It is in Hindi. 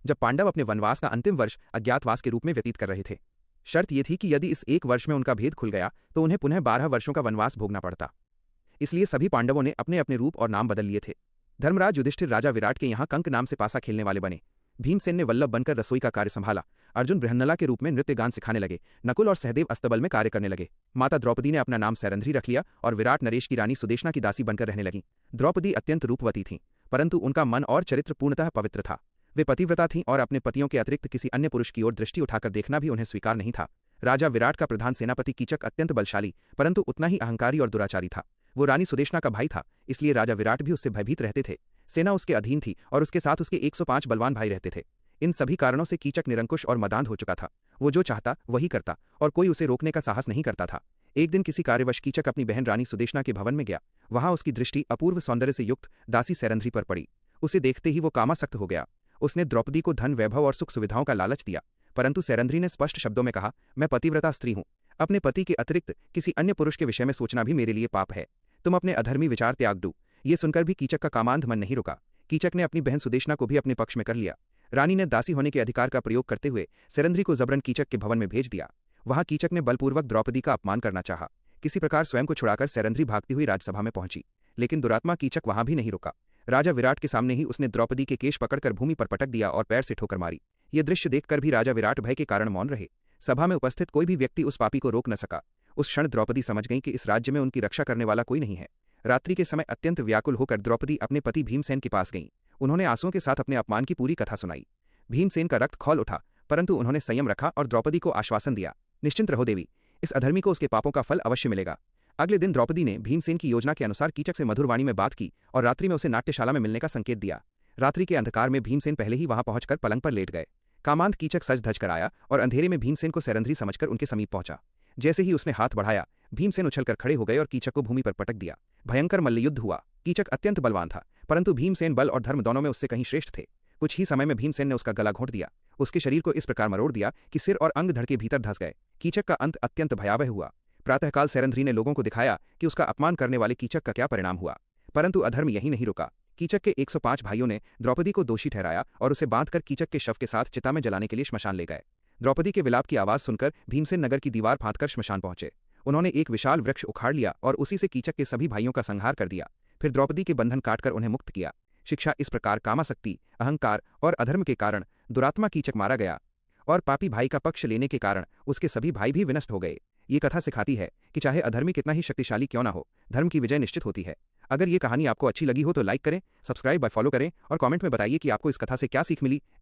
जब पांडव अपने वनवास का अंतिम वर्ष अज्ञातवास के रूप में व्यतीत कर रहे थे। शर्त यह थी कि यदि इस एक वर्ष में उनका भेद खुल गया तो उन्हें पुनः 12 वर्षों का वनवास भोगना पड़ता। इसलिए सभी पांडवों ने अपने अपने रूप और नाम बदल लिए थे। धर्मराज युधिष्ठिर राजा विराट के यहाँ कंक नाम से पासा खेलने वाले बने। भीमसेन ने वल्लभ बनकर रसोई का कार्य संभाला। अर्जुन बृहन्नला के रूप में नृत्य गान सिखाने लगे। नकुल और सहदेव अस्तबल में कार्य करने लगे। माता द्रौपदी ने अपना नाम सैरंध्री रख लिया और विराट नरेश की रानी सुदेशना की दासी बनकर रहने लगी। द्रौपदी अत्यंत रूपवती थीं, परंतु उनका मन और चरित्र पूर्णतः पवित्र था। वे पतिव्रता थीं और अपने पतियों के अतिरिक्त किसी अन्य पुरुष की ओर दृष्टि उठाकर देखना भी उन्हें स्वीकार नहीं था। राजा विराट का प्रधान सेनापति कीचक अत्यंत बलशाली परंतु उतना ही अहंकारी और दुराचारी था। वो रानी सुदेशना का भाई था, इसलिए राजा विराट भी उससे भयभीत रहते थे। सेना उसके अधीन थी और उसके साथ उसके 105 बलवान भाई रहते थे। इन सभी कारणों से कीचक निरंकुश और मदांध हो चुका था। वो जो चाहता वही करता और कोई उसे रोकने का साहस नहीं करता था। एक दिन किसी कार्यवश कीचक अपनी बहन रानी सुदेशना के भवन में गया। वहां उसकी दृष्टि अपूर्व सौंदर्य से युक्त दासी सैरंध्री पर पड़ी। उसे देखते ही वो कामासक्त हो गया। उसने द्रौपदी को धन, वैभव और सुख सुविधाओं का लालच दिया, परंतु सैरंध्री ने स्पष्ट शब्दों में कहा, मैं पतिव्रता स्त्री हूं। अपने पति के अतिरिक्त किसी अन्य पुरुष के विषय में सोचना भी मेरे लिए पाप है। तुम अपने अधर्मी विचार त्याग दो। ये सुनकर भी कीचक का कामांध मन नहीं रुका। कीचक ने अपनी बहन सुदेशना को भी अपने पक्ष में कर लिया। रानी ने दासी होने के अधिकार का प्रयोग करते हुए सैरंध्री को जबरन कीचक के भवन में भेज दिया। वहां कीचक ने बलपूर्वक द्रौपदी का अपमान करना चाहा। किसी प्रकार स्वयं को छुड़ाकर सैरंध्री भागती हुई राजसभा में पहुंची, लेकिन दुरात्मा कीचक वहां भी नहीं रुका। राजा विराट के सामने ही उसने द्रौपदी के केश पकड़कर भूमि पर पटक दिया और पैर से ठोकर मारी। ये दृश्य देखकर भी राजा विराट भय के कारण मौन रहे। सभा में उपस्थित कोई भी व्यक्ति उस पापी को रोक न सका। उस क्षण द्रौपदी समझ गई कि इस राज्य में उनकी रक्षा करने वाला कोई नहीं है। रात्रि के समय अत्यंत व्याकुल होकर द्रौपदी अपने पति भीमसेन के पास गईं। उन्होंने आंसुओं के साथ अपने अपमान की पूरी कथा सुनाई। भीमसेन का रक्त खौल उठा, परंतु उन्होंने संयम रखा और द्रौपदी को आश्वासन दिया, निश्चिंत रहो देवी, इस अधर्मी को उसके पापों का फल अवश्य मिलेगा। अगले दिन द्रौपदी ने भीमसेन की योजना के अनुसार कीचक से मधुरवाणी में बात की और रात्रि में उसे नाट्यशाला में मिलने का संकेत दिया। रात्रि के अंधकार में भीमसेन पहले ही वहां पहुंचकर पलंग पर लेट गए। कामांध कीचक सज धज कर आया और अंधेरे में भीमसेन को सैरंध्री समझकर उनके समीप पहुंचा। जैसे ही उसने हाथ बढ़ाया, भीमसेन उछलकर खड़े हो गए और कीचक को भूमि पर पटक दिया। भयंकर मल्लयुद्ध हुआ। कीचक अत्यंत बलवान था, परंतु भीमसेन बल और धर्म दोनों में उससे कहीं श्रेष्ठ थे। कुछ ही समय में भीमसेन ने उसका गला घोंट दिया। उसके शरीर को इस प्रकार मरोड़ दिया कि सिर और अंग धड़ के भीतर धंस गए। कीचक का अंत अत्यंत भयावह हुआ। प्रातःकाल सैरंध्री ने लोगों को दिखाया कि उसका अपमान करने वाले कीचक का क्या परिणाम हुआ, परंतु अधर्म यही नहीं रुका। कीचक के 105 भाइयों ने द्रौपदी को दोषी ठहराया और उसे बांधकर कीचक के शव के साथ चिता में जलाने के लिए श्मशान ले गए। द्रौपदी के विलाप की आवाज सुनकर भीमसेन नगर की दीवार फांदकर श्मशान पहुंचे। उन्होंने एक विशाल वृक्ष उखाड़ लिया और उसी से कीचक के सभी भाइयों का संहार कर दिया। फिर द्रौपदी के बंधन काटकर उन्हें मुक्त किया। शिक्षा इस प्रकार कामासक्ति, अहंकार और अधर्म के कारण दुरात्मा कीचक मारा गया और पापी भाई का पक्ष लेने के कारण उसके सभी भाई भी विनष्ट हो गए। ये कथा सिखाती है कि चाहे अधर्मी कितना ही शक्तिशाली क्यों ना हो, धर्म की विजय निश्चित होती है। अगर ये कहानी आपको अच्छी लगी हो तो लाइक करें, सब्सक्राइब व फॉलो करें और कमेंट में बताइए कि आपको इस कथा से क्या सीख मिली।